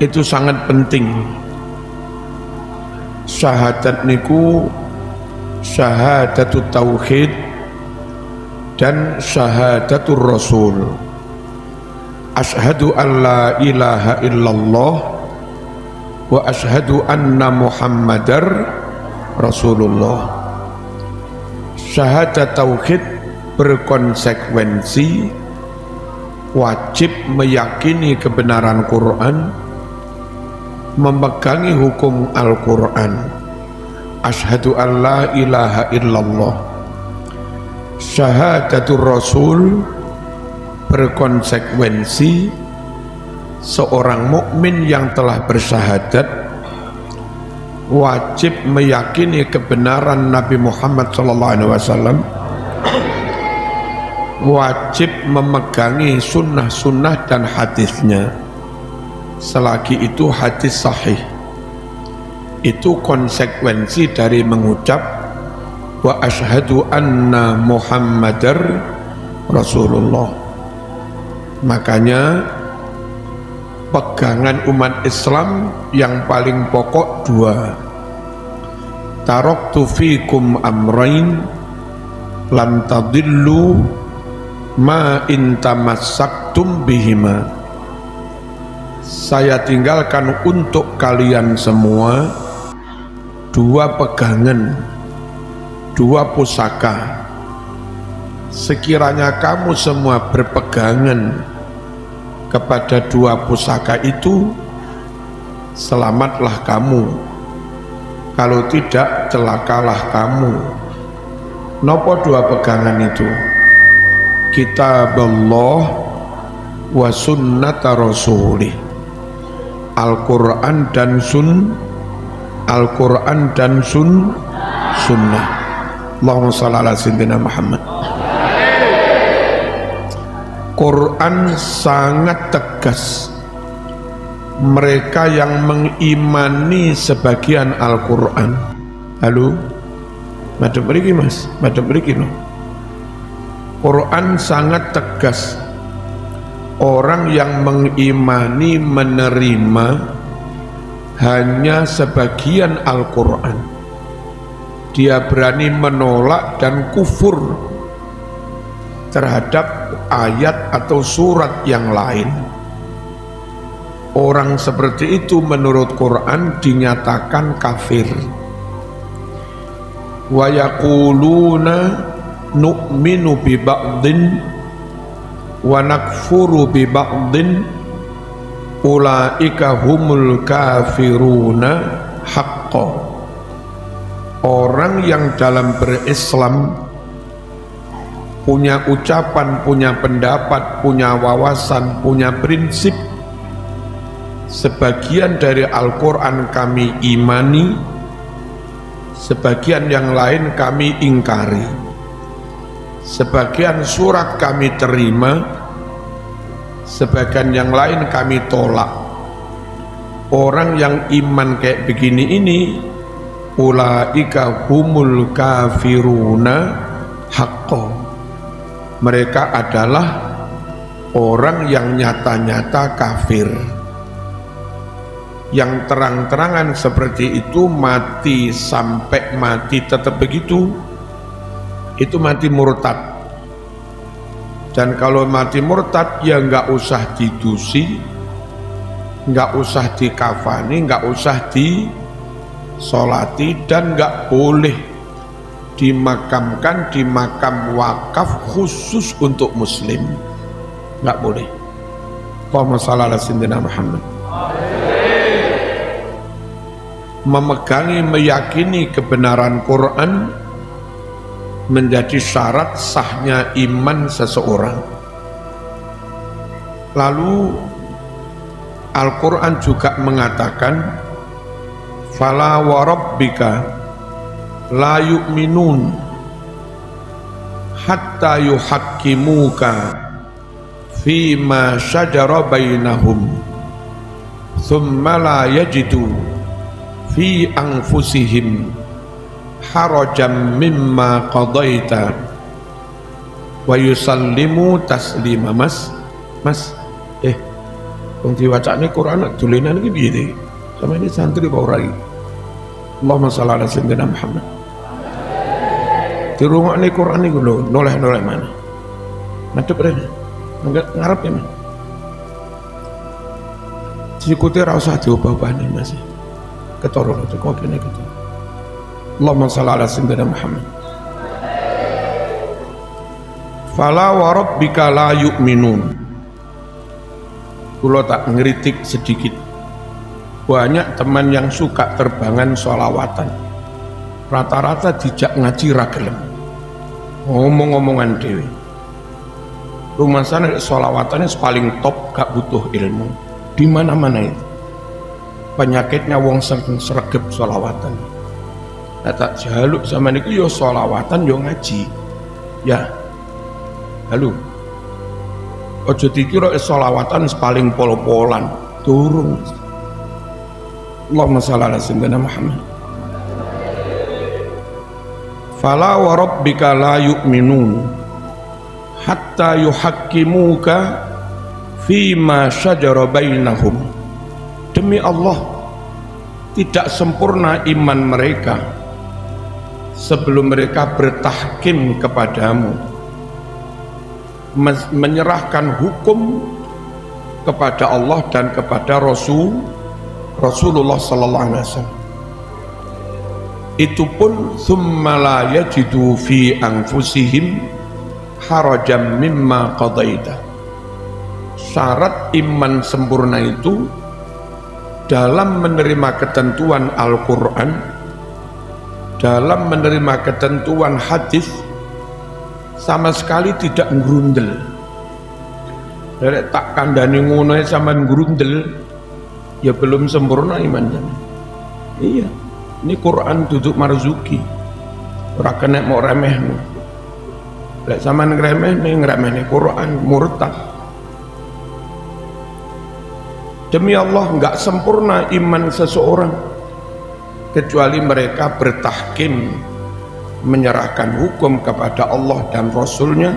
itu sangat penting. Syahadat niku syahadatut tauhid dan syahadatur rasul. Asyhadu an la ilaha illallah wa asyhadu anna muhammadar rasulullah. Syahadat tauhid berkonsekuensi wajib meyakini kebenaran Quran, memegangi hukum Al-Quran. Asyhadu an la ilaha illallah. Syahadatur rasul berkonsekuensi seorang mukmin yang telah bersyahadat wajib meyakini kebenaran Nabi Muhammad SAW, wajib memegangi sunnah-sunnah dan hadisnya selagi itu hadis sahih. Itu konsekuensi dari mengucap wa asyhadu anna muhammadar rasulullah. Makanya pegangan umat Islam yang paling pokok dua. Taraktu fikum amrain lam tadillu ma in tamassaktum bihima. Saya tinggalkan untuk kalian semua dua pegangan, dua pusaka. Sekiranya kamu semua berpegangan kepada dua pusaka itu, selamatlah kamu. Kalau tidak, celakalah kamu. Nopo dua pegangan itu? Kitab Allah wa sunnata rasulih. Al-Quran dan sunnah. Allahumma shalli ala sayyidina Muhammad. Quran sangat tegas. Mereka yang mengimani sebagian Al-Quran. Halo? Madem mriki Mas, madem mriki no. Quran sangat tegas. Orang yang mengimani menerima hanya sebagian Al-Quran, dia berani menolak dan kufur terhadap ayat atau surat yang lain. Orang seperti itu menurut Quran dinyatakan kafir. Wa yaquluna nu'minu bi ba'din wa nakfuru bi ba'din ulaika humul kafiruna haqqan. Orang yang dalam berislam punya ucapan, punya pendapat, punya wawasan, punya prinsip, sebagian dari Al-Quran kami imani, sebagian yang lain kami ingkari. Sebagian surat kami terima, sebagian yang lain kami tolak. Orang yang iman kayak begini ini, ulaika humul kafiruna haqqan. Mereka adalah orang yang nyata-nyata kafir. Yang terang-terangan seperti itu mati sampai mati tetap begitu, itu mati murtad. Dan kalau mati murtad ya nggak usah didusi, nggak usah dikafani, nggak usah disolati, dan nggak boleh dimakamkan di makam wakaf khusus untuk muslim, nggak boleh. Allahumma shalli ala sayyidina Muhammad. Memegangi, meyakini kebenaran Quran menjadi syarat sahnya iman seseorang. Lalu Al-Quran juga mengatakan, fala wa rabbika la yu'minun hatta yuhakkimuka fima syajara bainahum thumma la yajidu fi anfusihim harajam mimma qadaita wa yusallimu taslima. Mas Wong diwacane Quran dolenan iki piye iki? Sama ini santri apa ora iki? Allahumma shalli ala sayyidina Muhammad. Dirungokne Quran iku lho, noleh-noleh mana? Madhep rene. Ngarep ya, Mas. Sikute ra usah diubah-ubahne, Mas. Ketara kok kene ketara. Allahumma shalli ala sayyidina Muhammad. Fala wa rabbika la yu'minun. Kula tak ngeritik sedikit. Banyak teman yang suka terbangan sholawatan. Rata-rata dijak ngaji ra gelem. Ngomong-ngomongan dewe. Rumah sana sholawatannya paling top, gak butuh ilmu. Di mana-mana itu. Penyakitnya wong sregep sholawatan. Nah, tak jaluk sama niku yo sholawatan yo ngaji. Ya. Halo. Ojo dikira sholawatan paling pol-polan. Turun. Allahumma shalli ala sayyidina Muhammad. Fala wa rabbika la yu'minun hatta yuhakkimuka fima syajara bainahum. Demi Allah, tidak sempurna iman mereka sebelum mereka bertahkim kepadamu, menyerahkan hukum kepada Allah dan kepada Rasulullah sallallahu alaihi wasallam. Itu pun thumma la yajidu fi anfusihim harajan mimma qadaita. Syarat iman sempurna itu dalam menerima ketentuan Al-Quran, dalam menerima ketentuan hadis, sama sekali tidak ngerundel. Dari tak kandani ngono sama ngerundel, ya belum sempurna imannya. Iya, ini Quran duduk marzuki, ora kena mau remehnu. Lek sampean ngremehne Quran murtad. Demi Allah, enggak sempurna iman seseorang kecuali mereka bertahkim, menyerahkan hukum kepada Allah dan Rasulnya,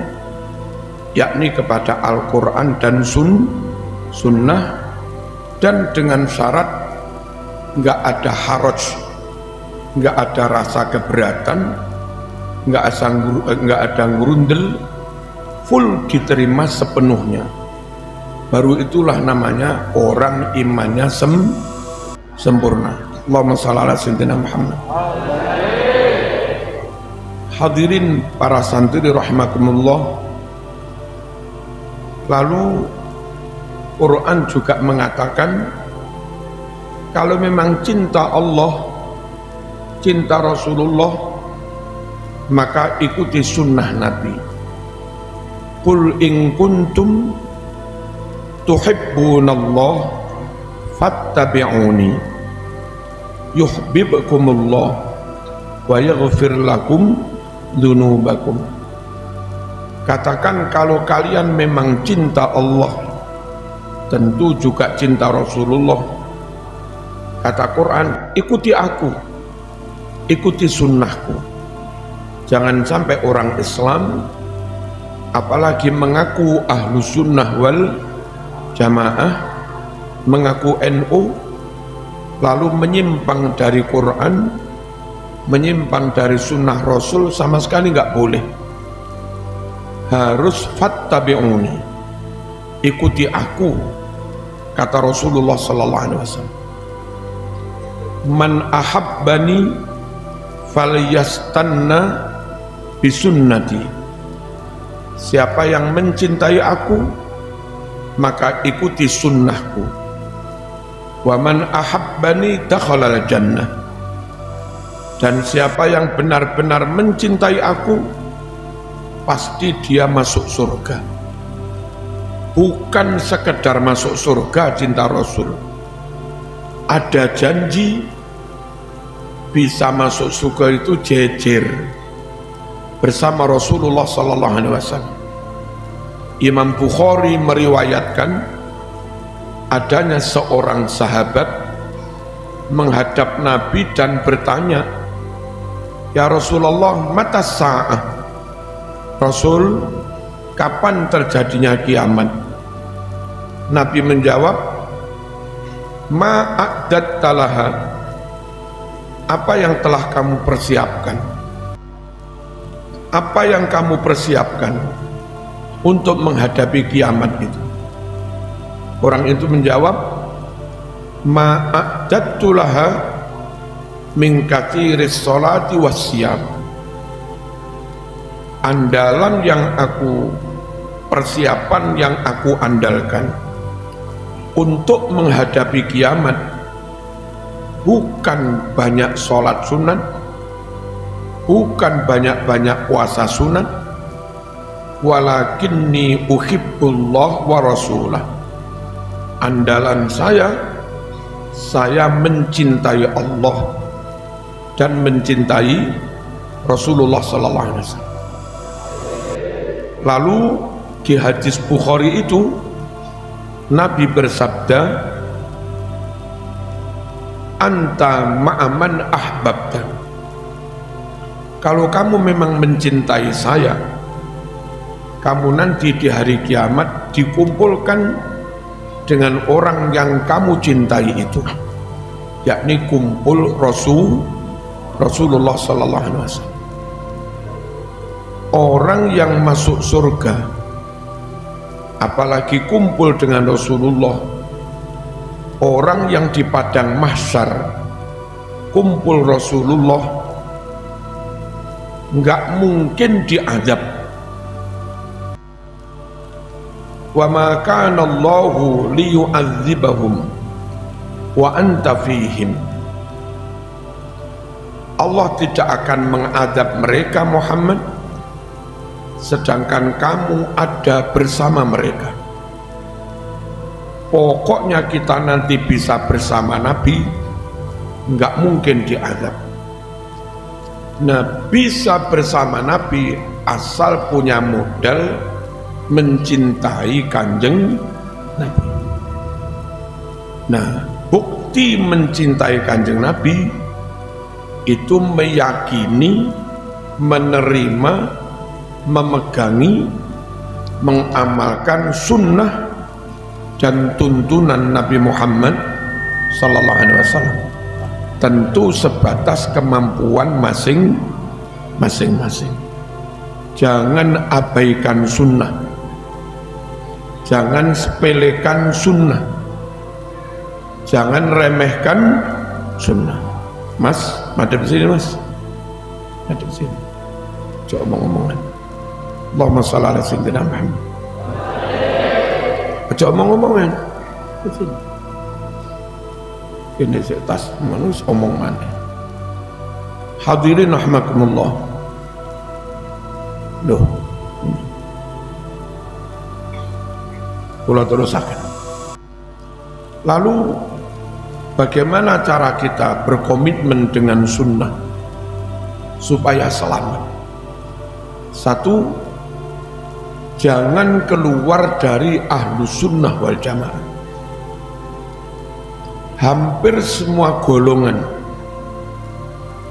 yakni kepada Al-Quran dan Sunnah, dan dengan syarat enggak ada haraj, enggak ada rasa keberatan, enggak ada ngurundel, full diterima sepenuhnya. Baru itulah namanya orang imannya sempurna. Allahumma shalli ala sayyidina Muhammad. Hadirin para santri rahimakumullah. Lalu Quran juga mengatakan kalau memang cinta Allah, cinta Rasulullah, maka ikuti sunnah Nabi. Qul in kuntum tuhibbunallah fattabi'uni yuhibbukumullah wa yaghfir lakum dzunubakum. Katakan kalau kalian memang cinta Allah, tentu juga cinta Rasulullah. Kata Quran, ikuti aku, ikuti sunnahku. Jangan sampai orang Islam, apalagi mengaku ahlu sunnah wal jamaah, mengaku NU, lalu menyimpang dari Quran, menyimpang dari sunnah Rasul, sama sekali nggak boleh. Harus fattabi'uni, ikuti aku, kata Rasulullah sallallahu alaihi wasallam. Man ahabbani falyastanna bisunnati. Siapa yang mencintai aku, maka ikuti sunnahku. Wa man ahabbani dakhalal jannah. Dan siapa yang benar-benar mencintai aku, pasti dia masuk surga. Bukan sekedar masuk surga cinta Rasul, ada janji bisa masuk surga itu jejer bersama Rasulullah sallallahu alaihi wasallam. Imam Bukhari meriwayatkan adanya seorang sahabat menghadap Nabi dan bertanya, "Ya Rasulullah, mata sa'ah?" Rasul, kapan terjadinya kiamat? Nabi menjawab, ma'addat talaha, apa yang telah kamu persiapkan, apa yang kamu persiapkan untuk menghadapi kiamat itu. Orang itu menjawab, ma'addattu laha min katsiris sholati wassiyam, andalan yang aku persiapan yang aku andalkan untuk menghadapi kiamat bukan banyak sholat sunat, bukan banyak-banyak puasa sunat, walakinni uhibbullah wa rasulah, andalan saya mencintai Allah dan mencintai Rasulullah sallallahu alaihi wasallam. Lalu di hadis Bukhari itu Nabi bersabda, anta ma'aman ahbabta, kalau kamu memang mencintai saya, kamu nanti di hari kiamat dikumpulkan dengan orang yang kamu cintai itu, yakni kumpul Rasulullah sallallahu alaihi wasallam. Orang yang masuk surga apalagi kumpul dengan Rasulullah, orang yang di padang mahsyar kumpul Rasulullah, enggak mungkin diazab. Wa ma kana Allahu liyu'adzibahum wa anta fihim, Allah tidak akan mengadab mereka Muhammad sedangkan kamu ada bersama mereka. Pokoknya kita nanti bisa bersama Nabi, enggak mungkin diazab. Nah, bisa bersama Nabi asal punya modal mencintai kanjeng Nabi. Nah, bukti mencintai kanjeng Nabi itu meyakini, menerima, memegangi, mengamalkan sunnah dan tuntunan Nabi Muhammad sallallahu alaihi wasallam, tentu sebatas kemampuan masing-masing. Jangan abaikan sunnah, jangan sepelekan sunnah, jangan remehkan sunnah. Mas, madep sini mas, madep sini, coba omong-omongan. Allahumma shalli ala sayyidina Muhammad. Coba omong-omongan. Ini tas manusia omong mana. Hadirin rahimakumullah. Loh, kula terusaken. Lalu bagaimana cara kita berkomitmen dengan sunnah supaya selamat? Satu, jangan keluar dari ahlus sunnah wal jamaah. Hampir semua golongan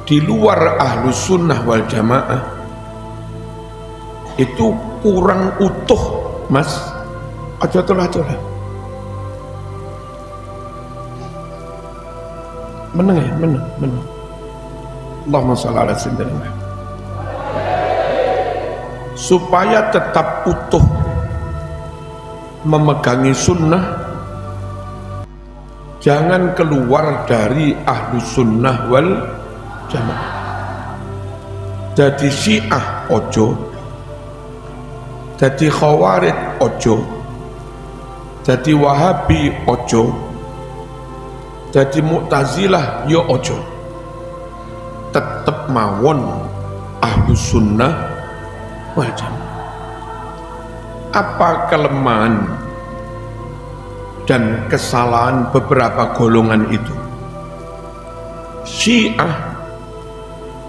di luar ahlus sunnah wal jamaah itu kurang utuh, mas. Aja telah-telah meneng ya, meneng. Allahumma shalli ala sayyidina Muhammad. Supaya tetap utuh memegangi sunnah, jangan keluar dari ahlus sunnah wal jamaah. Jadi Syiah ojo, jadi Khawarij ojo, jadi Wahabi ojo, jadi Mu'tazilah yo ojo. Tetap mawon ahlus sunnah wal jamaah. Apa kelemahan dan kesalahan beberapa golongan itu? Syiah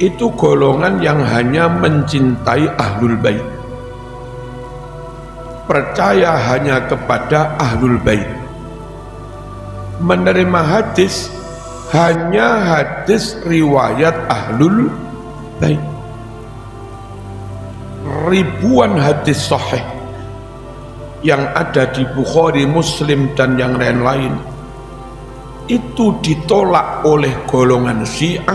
itu golongan yang hanya mencintai ahlul bait, percaya hanya kepada ahlul bait, menerima hadis hanya hadis riwayat ahlul bait. Ribuan hadis sahih yang ada di Bukhari, Muslim dan yang lain-lain itu ditolak oleh golongan Syiah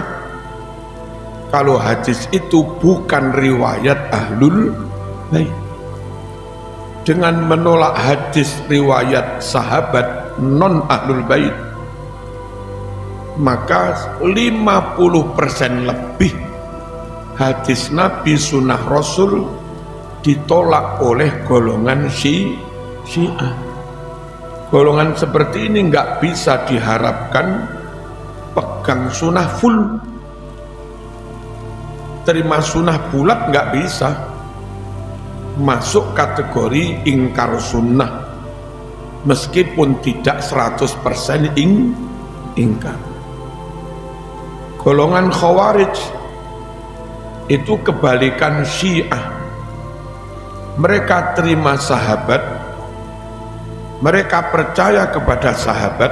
kalau hadis itu bukan riwayat Ahlul Bait. Dengan menolak hadis riwayat sahabat non Ahlul Bait, maka 50% lebih hadis Nabi sunnah Rasul ditolak oleh golongan Syiah. Golongan seperti ini nggak bisa diharapkan pegang sunnah full, terima sunnah bulat nggak bisa, masuk kategori ingkar sunnah meskipun tidak 100% ingkar. Golongan Khawarij itu kebalikan Syiah. Mereka terima sahabat, mereka percaya kepada sahabat,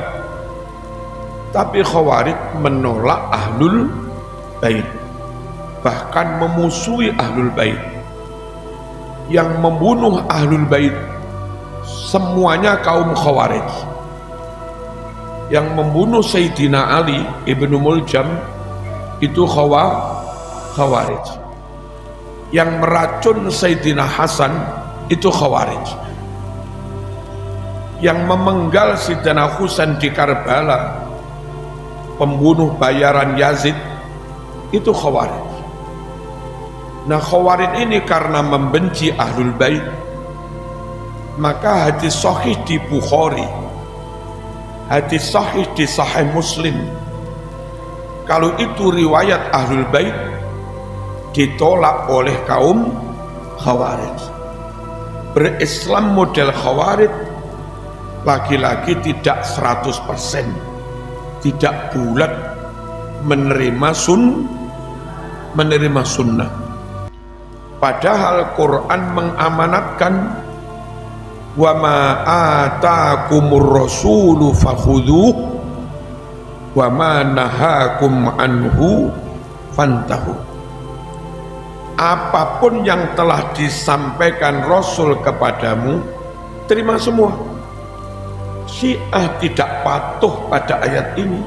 tapi Khawarij menolak Ahlul Bait, bahkan memusuhi Ahlul Bait. Yang membunuh Ahlul Bait semuanya kaum Khawarij. Yang membunuh Sayyidina Ali ibnu Muljam itu Khawarij. Yang meracun Sayyidina Hasan itu Khawarij. Yang memenggal Sayyidina Husain di Karbala, pembunuh bayaran Yazid, itu Khawarij. Nah, Khawarij ini karena membenci Ahlul Bait, maka hadis sahih di Bukhari, hadis sahih di Sahih Muslim, kalau itu riwayat Ahlul Bait, ditolak oleh kaum Khawarij. Berislam model Khawarij lagi-lagi tidak 100%, tidak bulat menerima sunnah. Padahal Quran mengamanatkan wa ma ataakumur rasulu fakhudhuh wa ma nahakum anhu fantahu. Apapun yang telah disampaikan Rasul kepadamu, terima semua. Syiah tidak patuh pada ayat ini,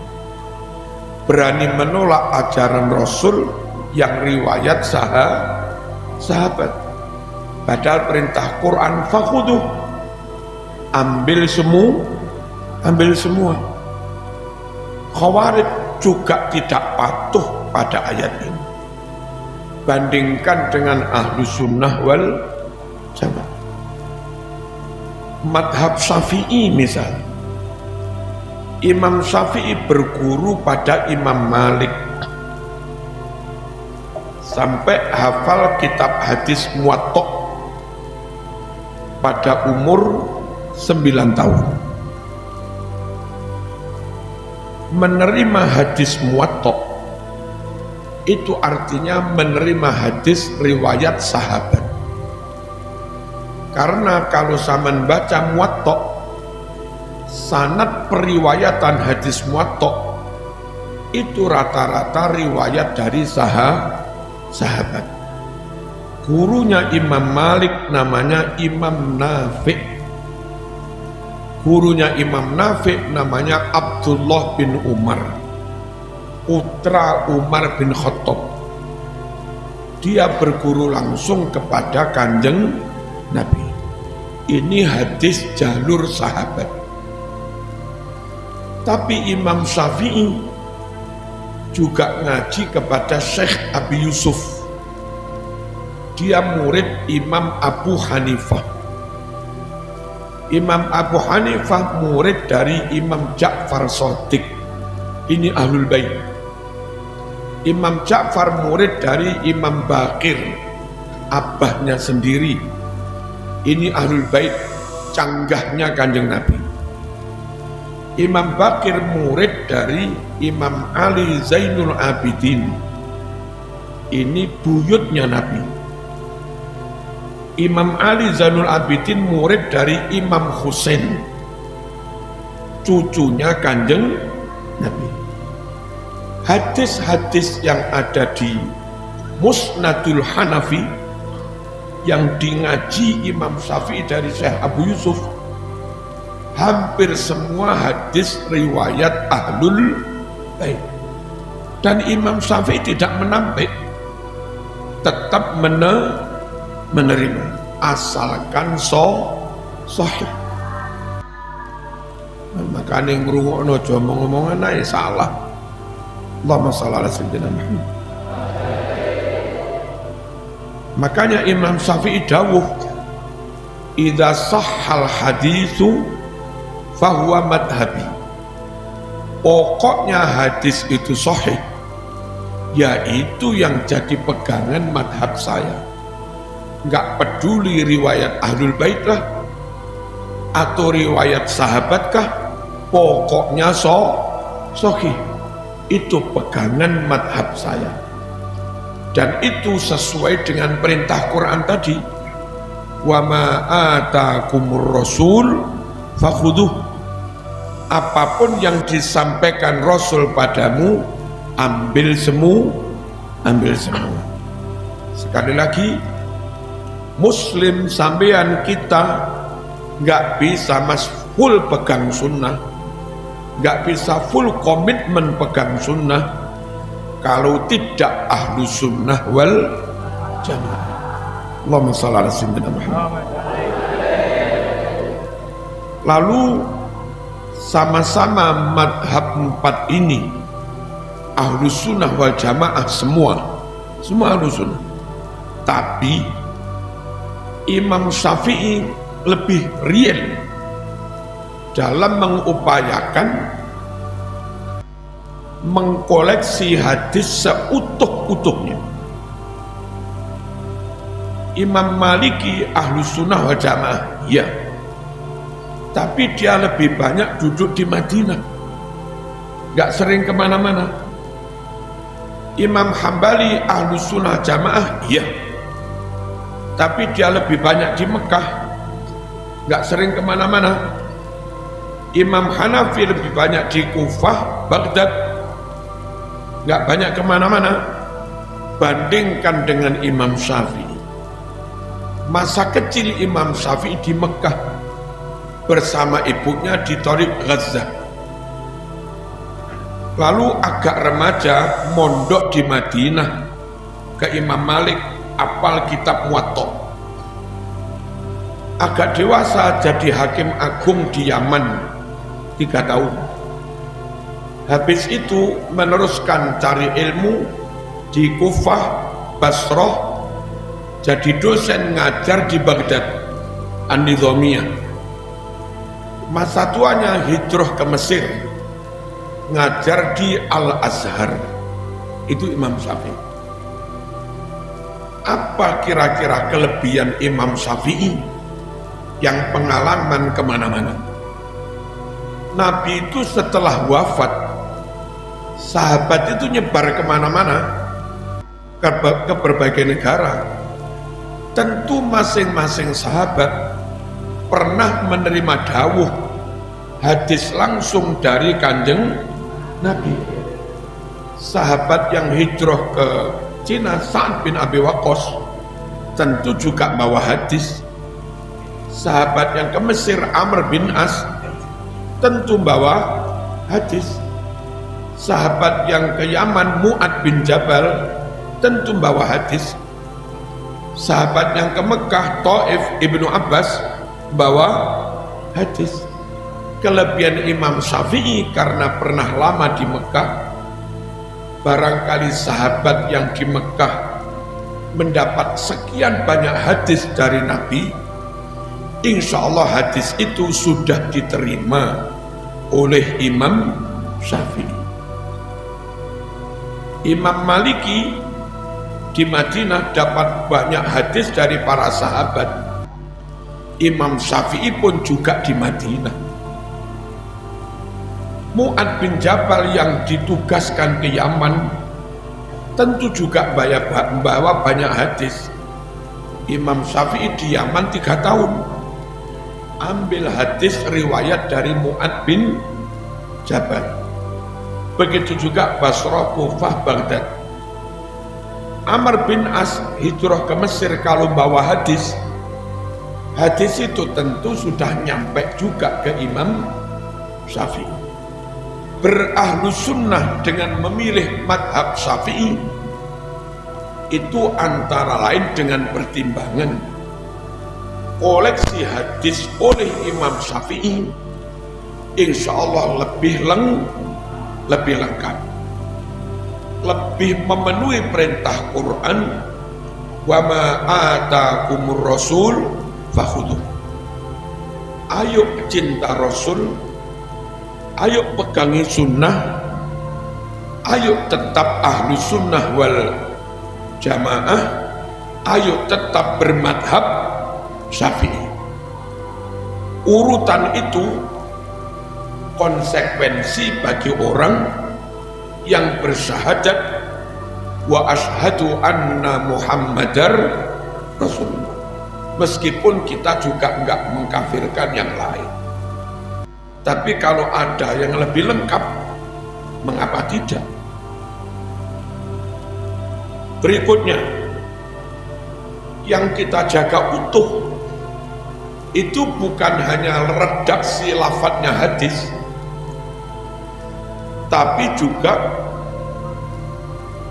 berani menolak ajaran Rasul yang riwayat sahabat. Padahal perintah Quran fakhudhuh, ambil semua. Khawarij juga tidak patuh pada ayat ini. Bandingkan dengan ahlu sunnah wal jamaah. Madhab Syafi'i misalnya, Imam Syafi'i berguru pada Imam Malik sampai hafal kitab hadis Muwatta pada umur 9 tahun. Menerima hadis Muwatta itu artinya menerima hadis riwayat sahabat. Karena kalau saya membaca Muwatta, sanad periwayatan hadis Muwatta itu rata-rata riwayat dari sahabat. Gurunya Imam Malik namanya Imam Nafi'. Gurunya Imam Nafi' namanya Abdullah bin Umar, putra Umar bin Khattab. Dia berguru langsung kepada Kanjeng Nabi. Ini hadis jalur sahabat. Tapi Imam Syafi'i juga ngaji kepada Syekh Abi Yusuf. Dia murid Imam Abu Hanifah. Imam Abu Hanifah murid dari Imam Ja'far Shadiq. Ini Ahlul Bait. Imam Ja'far murid dari Imam Baqir, abahnya sendiri. Ini Ahlul Bait, canggahnya Kanjeng Nabi. Imam Baqir murid dari Imam Ali Zainul Abidin. Ini buyutnya Nabi. Imam Ali Zainul Abidin murid dari Imam Husain, cucunya Kanjeng Nabi. Hadis-hadis yang ada di Musnadul Hanafi yang dingaji Imam Syafi'i dari Syekh Abu Yusuf hampir semua hadis riwayat Ahlul Bait. Dan Imam Syafi'i tidak menampik, tetap menerima asalkan sahih. Makanya ngrungokno aja omong-omongan ae salah. Allahumma shalli ala sayyidina Muhammad. Makanya Imam Syafi'i dawuh, idza sahhal haditsu fahuwa madhabi. Pokoknya hadis itu sahih, yaitu yang jadi pegangan madhab saya. Enggak peduli riwayat Ahlul Bait lah atau riwayat sahabat kah, pokoknya sahih. Itu pegangan madhab saya. Dan itu sesuai dengan perintah Quran tadi. Wa ma atakumur rasul fakhudhuh. Apapun yang disampaikan Rasul padamu, ambil semua. Sekali lagi, Muslim sampean kita nggak bisa full pegang sunnah, nggak bisa full komitmen pegang sunnah kalau tidak ahlu sunnah wal jamaah. Allahumma shalli ala sayyidina Muhammad. Lalu sama-sama madhab 4 ini ahlu sunnah wal jamaah, semua ahlu sunnah. Tapi Imam Syafi'i lebih real dalam mengupayakan mengkoleksi hadis seutuh-utuhnya. Imam Maliki ahlu sunnah wal jamaah, ya, tapi dia lebih banyak duduk di Madinah, gak sering kemana-mana. Imam Hambali ahlu sunnah jamaah, iya, tapi dia lebih banyak di Mekah, gak sering kemana-mana. Imam Hanafi lebih banyak di Kufah, Baghdad, gak banyak kemana-mana. Bandingkan dengan Imam Syafi'i, masa kecil Imam Syafi'i di Mekah bersama ibunya di Thariq Gaza. Lalu agak remaja mondok di Madinah ke Imam Malik, apal kitab Muwatta. Agak dewasa jadi hakim agung di Yaman 3 tahun. Habis itu meneruskan cari ilmu di Kufah, Basrah, jadi dosen ngajar di Baghdad, An-Nizamiyah. Masa tuanya hijrah ke Mesir, ngajar di Al-Azhar. Itu Imam Syafi'i. Apa kira-kira kelebihan Imam Syafi'i yang pengalaman kemana-mana? Nabi itu setelah wafat, sahabat itu nyebar kemana-mana, ke berbagai negara. Tentu masing-masing sahabat pernah menerima dawuh hadis langsung dari Kanjeng Nabi. Sahabat yang hijrah ke Cina, Sa'ad bin Abi Waqqas, tentu juga bawa hadis. Sahabat yang ke Mesir, Amr bin As, tentu bawa hadis. Sahabat yang ke Yaman, Mu'ad bin Jabal, tentu bawa hadis. Sahabat yang ke Mekah, Taif, Ibnu Abbas, bawa hadis. Kelebihan Imam Syafi'i karena pernah lama di Mekah, barangkali sahabat yang di Mekah mendapat sekian banyak hadis dari Nabi, insya Allah hadis itu sudah diterima oleh Imam Syafi'i. Imam Maliki di Madinah dapat banyak hadis dari para sahabat. Imam Syafi'i pun juga di Madinah. Mu'ad bin Jabal yang ditugaskan ke Yaman tentu juga membawa banyak hadis. Imam Syafi'i di Yaman 3 tahun, ambil hadis riwayat dari Mu'ad bin Jabal. Begitu juga Basrah, Kufah, Baghdad. Amr bin As hijrah ke Mesir, kalau bawa hadis Hadis itu tentu sudah nyampe juga ke Imam Syafi'i. Berahlu sunnah dengan memilih madhab Syafi'i itu antara lain dengan pertimbangan koleksi hadis oleh Imam Syafi'i insya Allah lebih lengkap, lebih memenuhi perintah Quran, wa ma atakumur rasul fakhudhu. Ayo cinta Rasul, ayo pegangi sunnah, ayo tetap ahlu sunnah wal jamaah, ayo tetap bermadhab Syafi'i. Urutan itu konsekuensi bagi orang yang bersyahadat wa ashhadu anna Muhammadar Rasulullah. Meskipun kita juga enggak mengkafirkan yang lain, tapi kalau ada yang lebih lengkap, mengapa tidak? Berikutnya, yang kita jaga utuh itu bukan hanya redaksi lafadznya hadis, tapi juga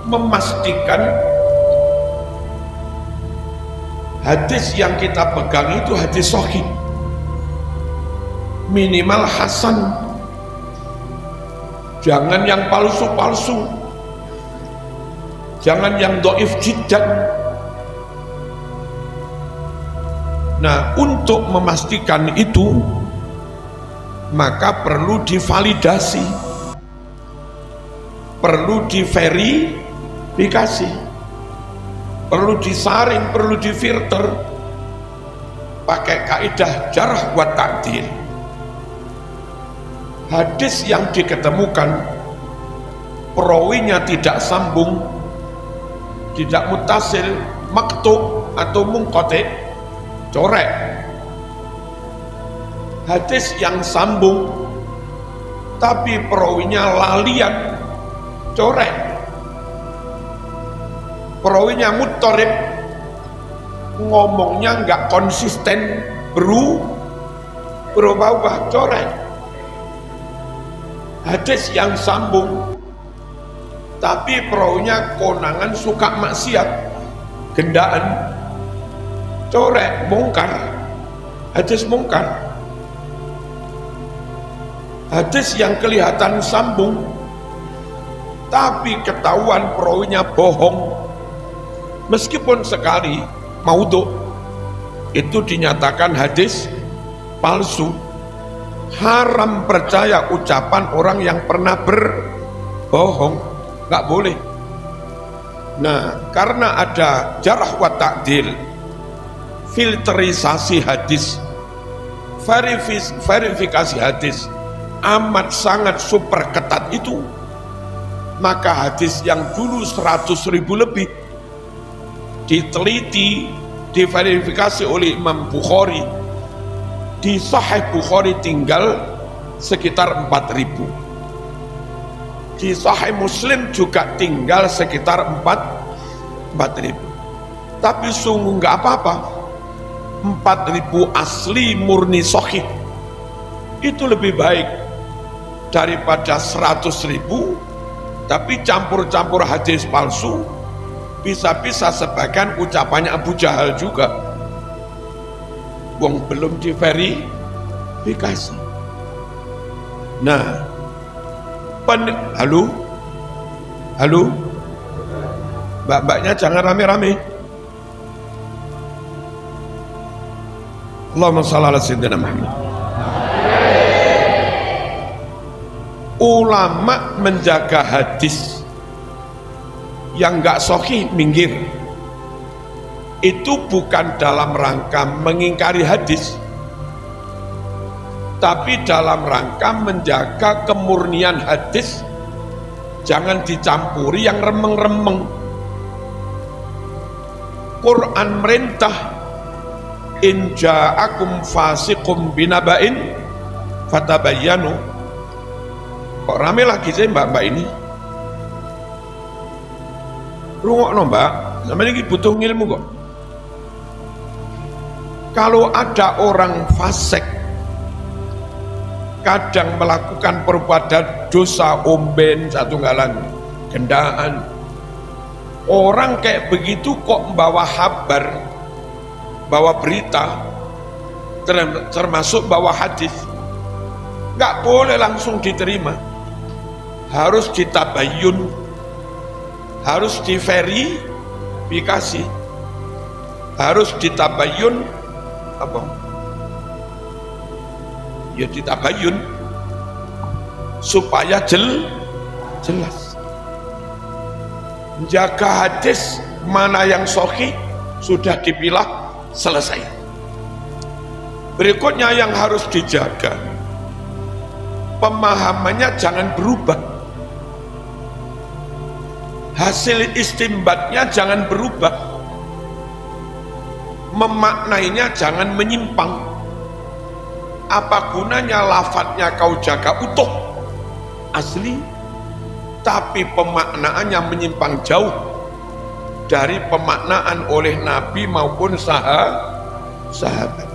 memastikan hadis yang kita pegang itu hadis sahih, minimal hasan, jangan yang palsu-palsu, jangan yang dhaif jiddan. Nah, untuk memastikan itu maka perlu divalidasi, perlu diverifikasi, perlu disaring, perlu difilter pakai kaidah jarh wa ta'dil. Hadis yang diketemukan perawinya tidak sambung, tidak muttasil, maqtu atau munqati, corek. Hadis yang sambung tapi perawinya lalian, corek. Perawinya muttarib, ngomongnya nggak konsisten, berubah-ubah, corek. Hadis yang sambung tapi perawinya konangan suka maksiat, gendaan, corek, mungkar, hadis mungkar. Hadis yang kelihatan sambung tapi ketahuan perawinya bohong, meskipun sekali maudhu, itu dinyatakan hadis palsu. Haram percaya ucapan orang yang pernah berbohong, nggak boleh. Nah, karena ada jarh wa ta'dil, filterisasi hadis, verifikasi hadis amat sangat super ketat itu, maka hadis yang dulu 100.000 lebih diteliti, diverifikasi oleh Imam Bukhari, di Sahih Bukhari tinggal sekitar 4.000, di Sahih Muslim juga tinggal sekitar 4.000. Tapi sungguh nggak apa-apa, 4.000 asli murni sahih itu lebih baik daripada 100.000 tapi campur-campur hadis palsu. Bisa-bisa sebagian ucapannya Abu Jahal juga, wong belum diverifikasi. Nah, halo, mbak-mbaknya jangan rame-rame. Allahumma shalli ala sayyidina Muhammad. Ulama menjaga hadis yang enggak sahih minggir, itu bukan dalam rangka mengingkari hadis, tapi dalam rangka menjaga kemurnian hadis, jangan dicampuri yang remeng-remeng. Quran merintah, in ja'akum fasiqum binaba'in fatabayyanu. Kok rame lagi sih mbak-mbak ini? Rungokno mbak, sama ini butuh ilmu kok. Kalau ada orang fasik kadang melakukan perbuatan dosa, omben, satunggalan, gendaan, orang kayak begitu kok membawa kabar, bawa berita, termasuk bawa hadis, nggak boleh langsung diterima, harus ditabayun, harus diverifikasi, harus ditabayun apa? Ya ditabayun supaya jelas. Jaga hadis mana yang sahih sudah dipilah, selesai. Berikutnya yang harus dijaga, pemahamannya jangan berubah, hasil istimbatnya jangan berubah, memaknainya jangan menyimpang. Apa gunanya lafadznya kau jaga utuh asli, tapi pemaknaannya menyimpang jauh dari pemaknaan oleh Nabi maupun sahabat.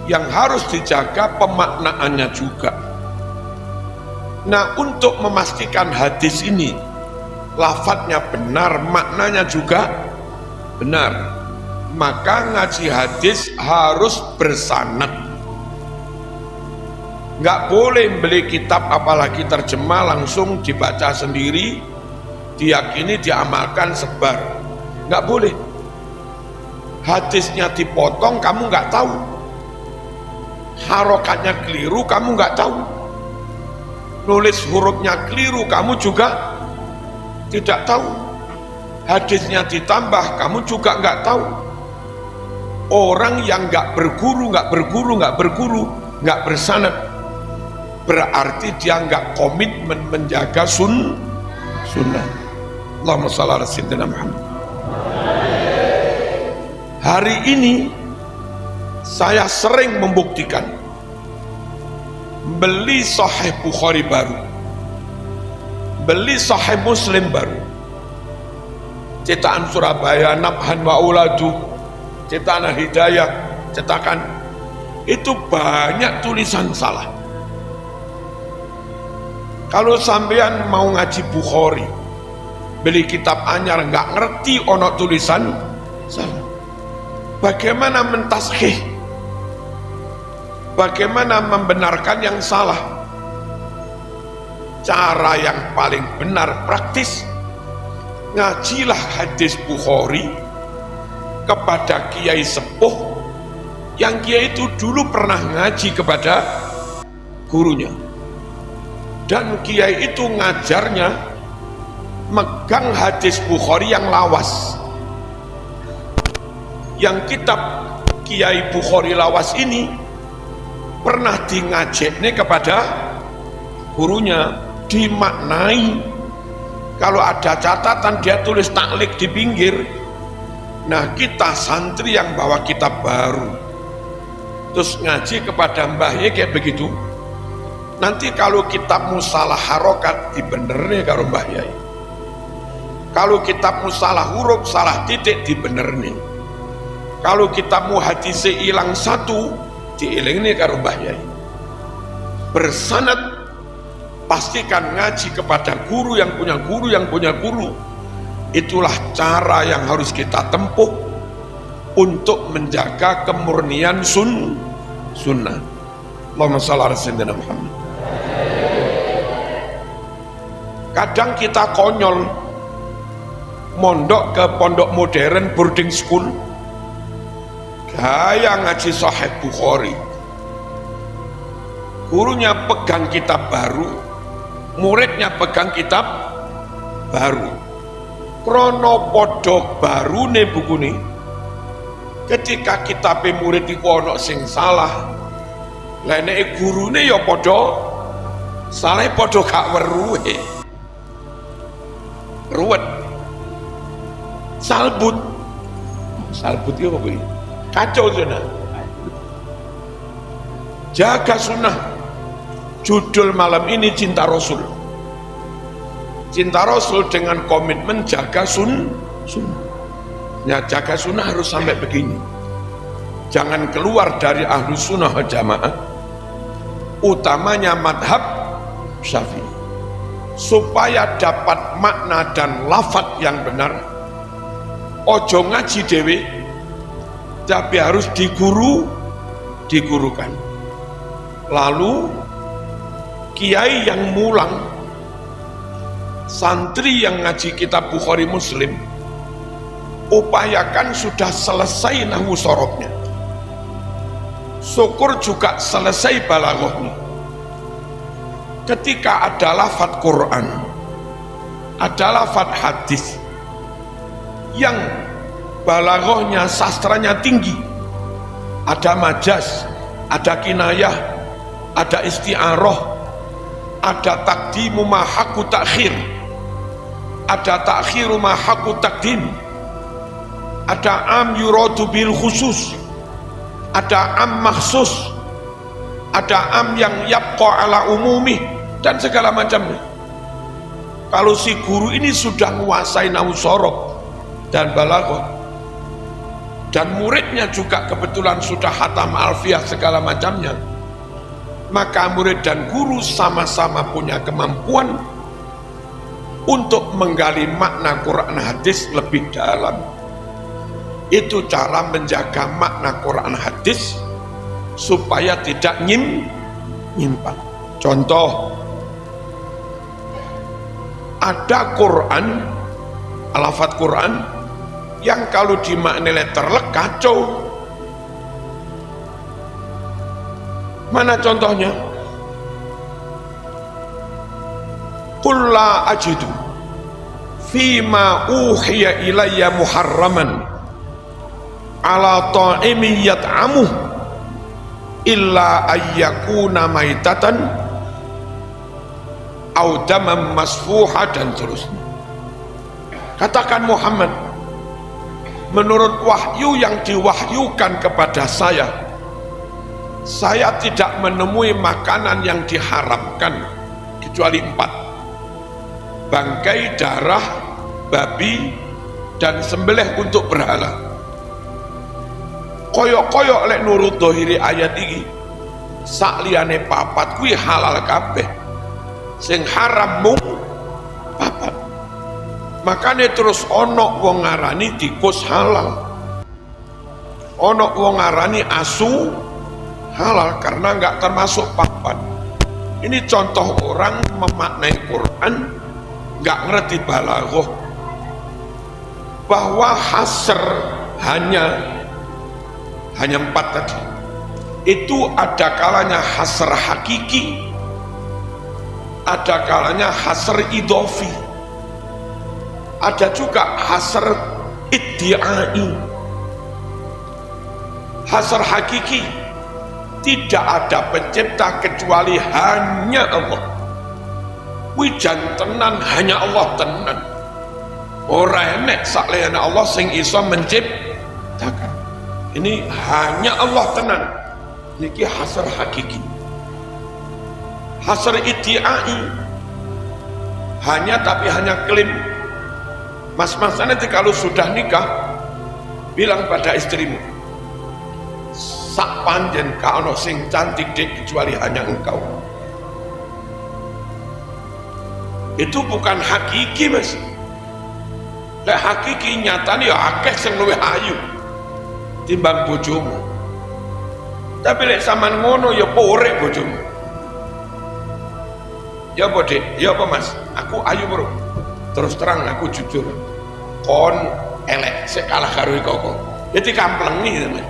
Yang harus dijaga pemaknaannya juga. Nah, untuk memastikan hadis ini lafadznya benar, maknanya juga benar, maka ngaji hadis harus bersanad. Nggak boleh beli kitab apalagi terjemah langsung dibaca sendiri, diyakini, diamalkan, sebar. Nggak boleh. Hadisnya dipotong, kamu nggak tahu. Harokatnya keliru, kamu nggak tahu. Nulis hurufnya keliru, kamu juga tidak tahu. Hadisnya ditambah, kamu juga nggak tahu. Orang yang nggak berguru, nggak bersanad, berarti dia nggak komitmen menjaga sunnah. Allahumma shalli ala sayyidina Muhammad. Hari ini saya sering membuktikan, beli Sahih Bukhari baru, beli Sahih Muslim baru, cetakan Surabaya, Nabhan wa Uladu, cetakan Hidayah, cetakan itu banyak tulisan salah. Kalau sampean mau ngaji Bukhari, beli kitab anyar, nggak ngerti ono tulisan salah, bagaimana mentashih, bagaimana membenarkan yang salah? Cara yang paling benar, praktis, ngajilah hadis Bukhari kepada kiai sepuh yang kiai itu dulu pernah ngaji kepada gurunya, dan kiai itu ngajarnya megang hadis Bukhari yang lawas. Yang kitab Kiai Bukhari lawas ini pernah ngajekne kepada gurunya, dimaknai. Kalau ada catatan dia tulis taklik di pinggir. Nah, kita santri yang bawa kitab baru terus ngaji kepada Mbah Ye kayak begitu, nanti kalau kitabmu salah harokat dibenernya karo Mbah Yai, kalau kitabmu salah huruf, salah titik dibenernya, kalau kitabmu hadisnya hilang satu diilingnya karo Mbah Yai. Bersanad, pastikan ngaji kepada guru yang punya guru yang punya guru. Itulah cara yang harus kita tempuh untuk menjaga kemurnian sunnah. Allahumma shalli ala sayyidina Muhammad. Kadang kita konyol, mondok ke pondok modern, boarding school, gaya ngaji Sahih Bukhari, gurunya pegang kitab baru, muridnya pegang kitab baru, krono podok baru nih buku nih. Ketika kitab murid iku ana sing salah, lah nek gurune ya padha salah, padha gak weruhe, ruwet, salbut itu apa ini? Kacau sunnah. Jaga sunnah. Judul malam ini Cinta Rasul. Cinta Rasul dengan komitmen jaga sunnah. Ya, jaga sunnah harus sampai begini. jangan keluar dari Ahlus Sunnah wal Jamaah, utamanya madhab Syafi'i, supaya dapat makna dan lafaz yang benar. Ojo ngaji dewe, tapi harus digurukan. Lalu kiai yang mulang, santri yang ngaji kitab Bukhari Muslim, upayakan sudah selesai nahwu sorobnya, syukur juga selesai balaghahnya. Ketika ada lafaz Quran, ada lafaz hadis yang balaghahnya, sastranya tinggi, ada majaz, ada kinayah, ada isti'arah, ada taqdimu ma haqqu ta'khir, ada ta'khiru ma haqqu taqdim, ada am yuradu bil khusus, ada am makhsus, ada am yang yabqa ala umumi, dan segala macamnya. Kalau si guru ini sudah menguasai nahwu sorob dan balaghah, dan muridnya juga kebetulan sudah khatam alfiyah segala macamnya, maka murid dan guru sama-sama punya kemampuan untuk menggali makna Quran hadis lebih dalam. Itu cara menjaga makna Quran hadis supaya tidak nyimpang. Contoh, ada Quran, lafaz Quran yang kalau dimaknai letterlek kacau. Mana contohnya? Qul la ajidu fima uhiya ilayya muharraman ala ta'imin yat'amuh illa ayyakuna maitatan au daman masfuha, dan seterusnya. Katakan Muhammad, menurut wahyu yang diwahyukan kepada saya tidak menemui makanan yang diharamkan kecuali 4: bangkai, darah, babi, dan sembelih untuk berhala. Koyok-koyok lek nurut dohiri ayat ini, sakliyane papat kuwi halal kabeh, sing haram mung papat. Makanya terus ono wong ngarani tikus halal, ono wong ngarani asu halal karena nggak termasuk papat. Ini contoh orang memaknai Quran nggak ngerti balaghah, bahwa hasr hanya 4 tadi. Itu ada kalanya hasr hakiki, ada kalanya hasr idofi, ada juga hasr iddi'ai. Hasr hakiki, tidak ada pencipta kecuali hanya Allah. Wijan tenan, hanya Allah tenan. Ora enek sakliyane Allah sing iso menciptakan. Ini hanya Allah tenan. Niki hasr hakiki. Hasr iddi'ai, hanya tapi hanya klaim. Mas-mas nanti kalau sudah nikah, bilang pada istrimu, sak panjen ka ono sing cantik dek kecuali hanya engkau. Itu bukan hakiki, mas. Lek hakiki nyatane ya akeh sing luwih ayu timbang bojomu. Tapi lek sampean ngono ya porek bojomu. Ya apa dek? Ya apa mas? Aku ayu bro. Terus terang aku jujur. Kon elek sik kalah karo kok. Jadi kamplengi teman.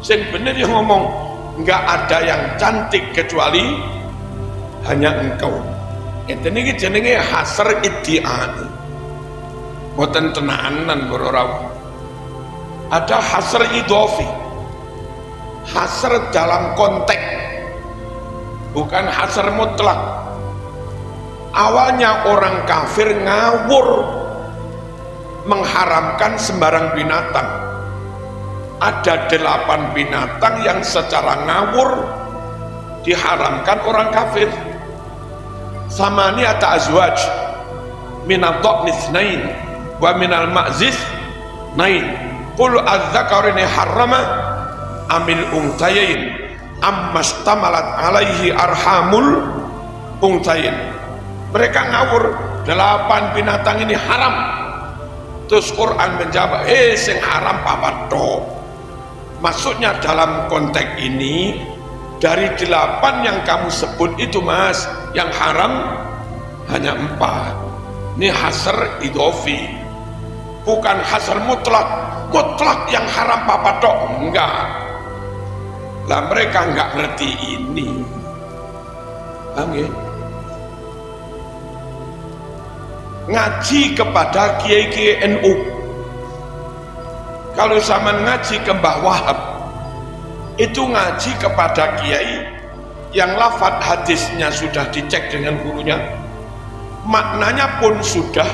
Sing bener yang ngomong, nggak ada yang cantik kecuali hanya engkau. Itu nih jenenge hasr iddi'ai. Boten tenanan boro. Ada hasr idofi, hasr dalam konteks, bukan hasr mutlak. Awalnya orang kafir ngawur mengharamkan sembarang binatang. Ada 8 binatang yang secara ngawur diharamkan orang kafir. Samaniyata azwaj minad dha'ni itsnain wa minal ma'ziz nain qul adz-dzakarini harrama amil untayain ammastamalat alaihi arhamul untayain. Mereka ngawur, 8 binatang ini haram. Terus Quran menjawab, sing haram papat tok. Maksudnya dalam konteks ini, dari 8 yang kamu sebut itu mas, yang haram hanya 4. Ini hasr idhofi, bukan hasr mutlak. Mutlak yang haram papat tok, enggak. Lah mereka enggak ngerti ini. Paham ya? Ngaji kepada kiai-kiai NU. Kalau zaman ngaji ke Mbah Wahab, itu ngaji kepada kiai yang lafadz hadisnya sudah dicek dengan gurunya, maknanya pun sudah,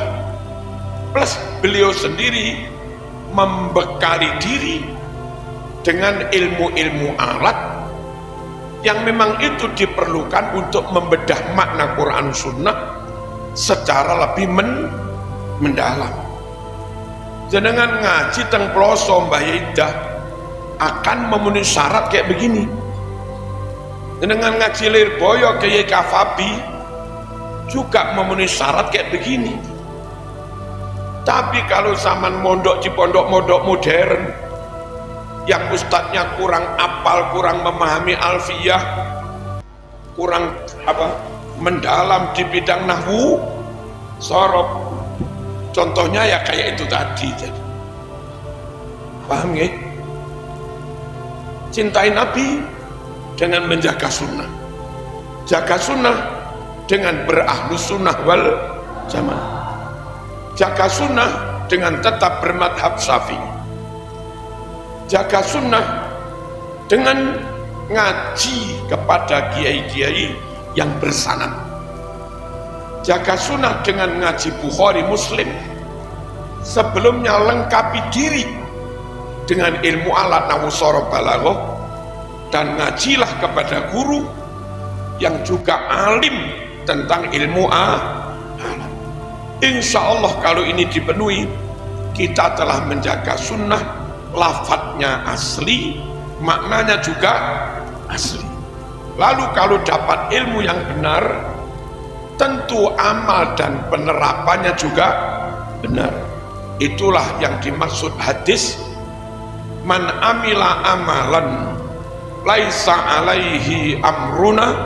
plus beliau sendiri membekali diri dengan ilmu-ilmu alat yang memang itu diperlukan untuk membedah makna Quran Sunnah secara lebih mendalam. Jenengan ngaji teng ploso Mbah Yaidah akan memenuhi syarat kayak begini. Jenengan ngaji Lirboyo Kiai Kafabi juga memenuhi syarat kayak begini. Tapi kalau zaman mondok di pondok-mondok modern yang ustadznya kurang apal, kurang memahami alfiyah, kurang mendalam di bidang nahwu sorof, contohnya ya kayak itu tadi. Jadi paham ya? Cintai Nabi dengan menjaga sunnah, jaga sunnah dengan berahlus sunnah wal jamaah, jaga sunnah dengan tetap bermadhab syafi'i, jaga sunnah dengan ngaji kepada kiai-kiai yang bersanad, jaga sunnah dengan ngaji Bukhari Muslim, sebelumnya lengkapi diri dengan ilmu alat nahwu sorof balaghah, dan ngajilah kepada guru yang juga alim tentang ilmu alat. Insya Allah kalau ini dipenuhi, kita telah menjaga sunnah, lafadznya asli, maknanya juga asli. Lalu kalau dapat ilmu yang benar, tentu amal dan penerapannya juga benar. Itulah yang dimaksud hadis, man amila amalan laisa alaihi amruna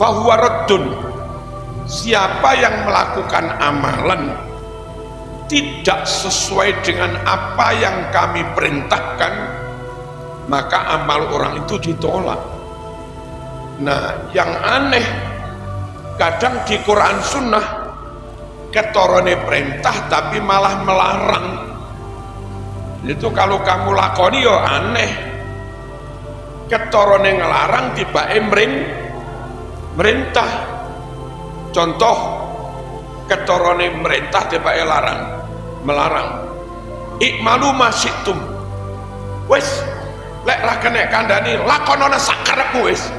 fahuwa raddun. Siapa yang melakukan amalan tidak sesuai dengan apa yang kami perintahkan, maka amal orang itu ditolak. Nah, yang aneh, kadang di Quran Sunnah ketorone perintah tapi malah melarang. Itu kalau kamu lakoni ya aneh, ketorone ngelarang tiba merintah. Contoh, ketorone merintah tiba melarang. Ikmalu masyitum, wes lek ra kena kandhani lakonana sakarepmu wis.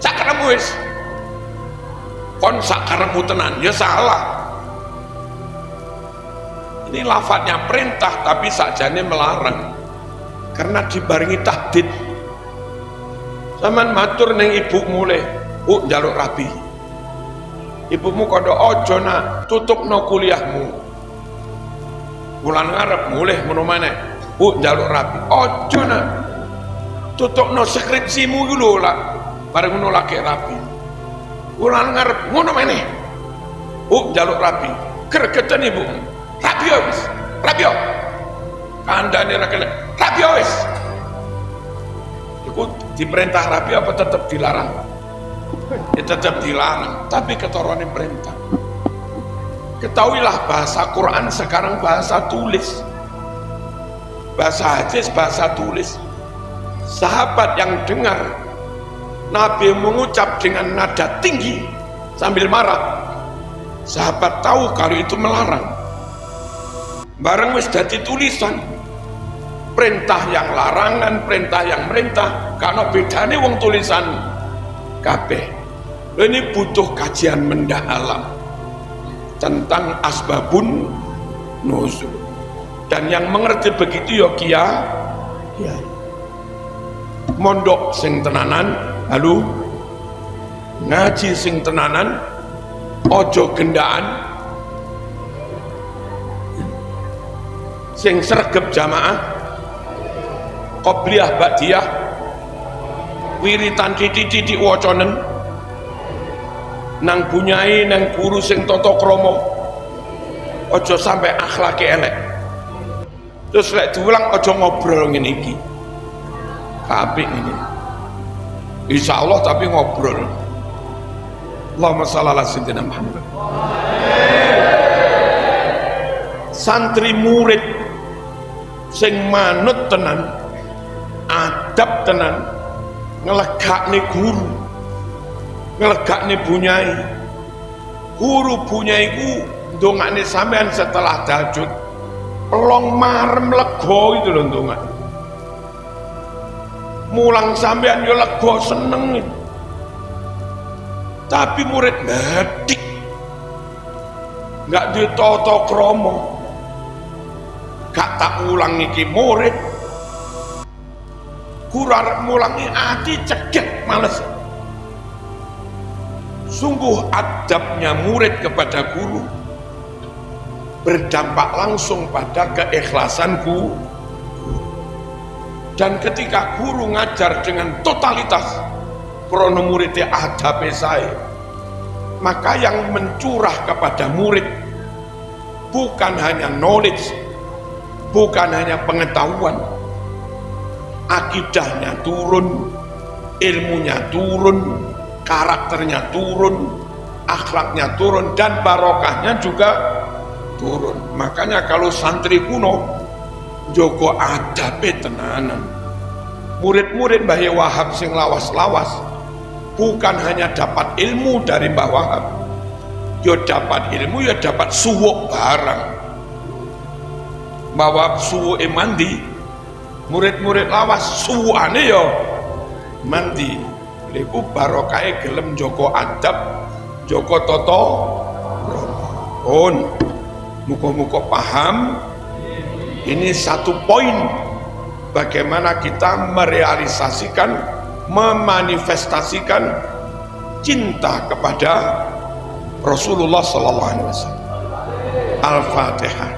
Sakarepmu wis. Kon sakarepmu tenan, ya salah. Ini lafadznya perintah tapi sakjane melarang. Karena dibarengi tahdid. Saman matur ning ibumu le, "Bu, njaluk rabi." Ibumu kondo ojo nak tutupno kuliahmu. Bulan ngarep mulih ngono maneh. "Bu, njaluk rabi." Ojo nak tutupno skripsimu iku lho lah. Bareng ngono lagi rabi. Bulan ngarep ngono maneh. "Bu, njaluk rabi." Gregeten ibu. Rabi wis. Rabi. Kandhane ra kena. Rabi wis. Iku diperintah rabi apa tetap dilarang? Ya tetap dilarang, tapi ketorone perintah. Ketahuilah bahasa Quran sekarang bahasa tulis, bahasa hadis bahasa tulis. Sahabat yang dengar Nabi mengucap dengan nada tinggi sambil marah, sahabat tahu kalau itu melarang. Bareng wis dadi tulisan, perintah yang larangan, perintah yang merintah, karena bedanya wong tulisan kabeh. Ini butuh kajian mendalam tentang asbabun nuzul. dan yang mengerti begitu ya kiai. Mondok sing tenanan, lalu ngaji sing tenanan, ojo gendaan, sing sregep jamaah, qobliyah ba'diyah, wiritan titik-titik waconen, nang bunyai nang guru sing tata krama, ojo sampai akhlaki elek. Terus lek diulang ojo ngobrol ngene iki. Apik ini. Insyaallah tapi ngobrol. Allahumma shalli ala sayyidina Muhammad. Santri murid sing manut tenan, adab tenan, ngelegakne guru, ngelegakne bunyai. Guru bunyai ku ndongakne sampean setelah tahajud. Pelong marem lega itu lho ndonga. Mulang sampean yo lega seneng. Tapi murid ngadik. Enggak ditata krama. Gak tak ulang iki murid. Guru arep mulangi ati cegek males. Sungguh adabnya murid kepada guru berdampak langsung pada keikhlasan guru. Dan ketika guru ngajar dengan totalitas krono muridnya adabe sae, maka yang mencurah kepada murid bukan hanya knowledge, bukan hanya pengetahuan, akidahnya turun, ilmunya turun, karakternya turun, akhlaknya turun, dan barokahnya juga turun. Makanya kalau santri kuno jogo adabe tenanan, murid-murid Mbah Wahab sing lawas-lawas bukan hanya dapat ilmu dari Mbah Wahab, yo dapat ilmu, yo dapat suwuk barang. Mbah Wahab suwuke mandi, murid-murid lawas suwukane yo mandi. Iku barokahe gelem joko adab, joko toto krama. Muka-muka paham. Ini satu poin bagaimana kita merealisasikan, memanifestasikan cinta kepada Rasulullah sallallahu alaihi wasallam. Al-Fatihah.